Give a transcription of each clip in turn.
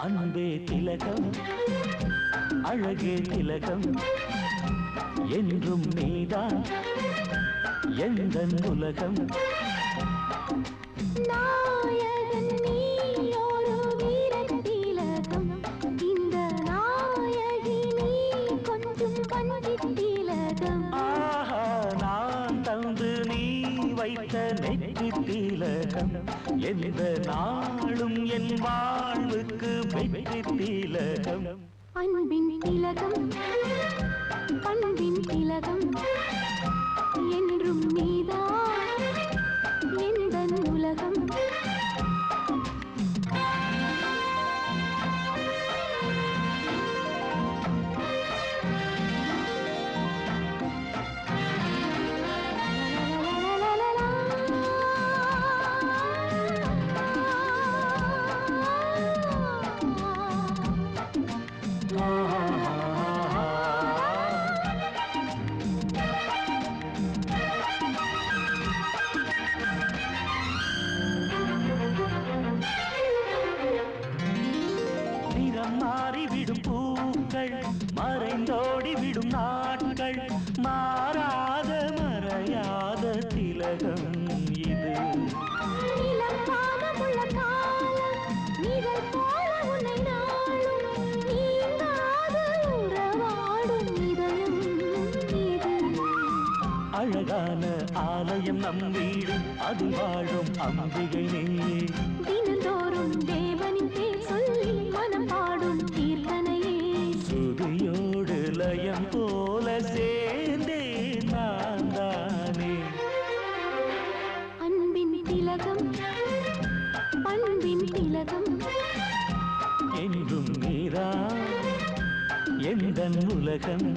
அன்பே திலகம் அழகே திலகம் என்றும் நீதான் எந்தன் உலகம். நாயகன் நீ ஒரு வீரத் திலகம், இந்த நாயகி நீ கொஞ்சம் பஞ்சித் திலகம். ஆஹா, நான் தந்து நீ வைத்த நெற்றி திலகம், எந்த நாளும் என் வாழ்வுக்கு வெற்றி திலகம். அன்பின் திலகம் பண்பின் திலகம் என்றும் நீதான் எந்தன் உலகம். மாறிவிடும் பூக்கள் மறைந்தோடிவிடும் நாட்கள், மாறாத மறையாத திலகம் இது. அழகான ஆலயம் நம் வீடு, அது வாழும் அம்பிகை நீயே. தினந்தோறும் தேவனின் பேர் சொல்லி மனம் பாடும் கீர்த்தனையே. சுதியோடு லயம் போல சேர்ந்தே நான் தானே. அன்பின் திலகம் பண்பின் திலகம் என்றும் நீதான் எந்தன் உலகம்.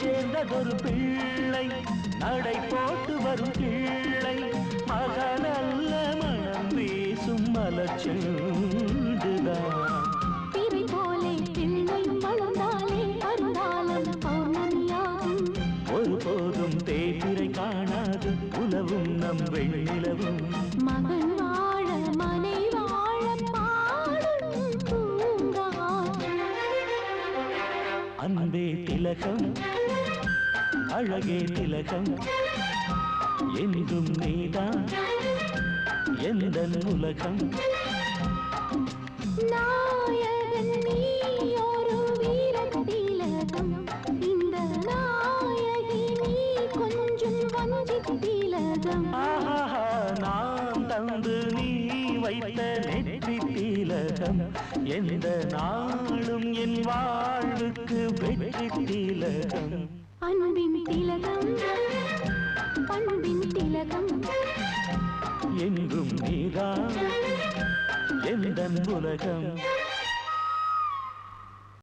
சேர்ந்ததொரு பிள்ளை நடை போட்டு வரும் கிள்ளை, மகனல்ல மனம் வீசும் மலச்செண்டுதான். பிறை போலே பிள்ளையும் வளர்ந்தாலே அருந்தாலும் பௌர்ணமியாகும். ஒருபோதும் தேய்பிறை காணாது உலவும் நம் வெண்ணிலவும். மகன் வாழ மனை வாழ பாடும் பூங்காற்று. அன்பே திலகம் அழகே திலகம் என்றும் நீதான் எந்தன் உலகம். நாயகன் நீ ஒரு வீரத் திலகம், இந்த நாயகி நீ கொஞ்சம் வஞ்சித் திலகம். ஆஹா, நான் தந்து நீ வைத்த நெற்றி திலகம், எந்த நாளும் என் வாழ்வுக்கு வெற்றி திலகம். அன்பின் திலகம் பண்பின் திலகம் என்றும் நீதான் எந்தன் உலகம்.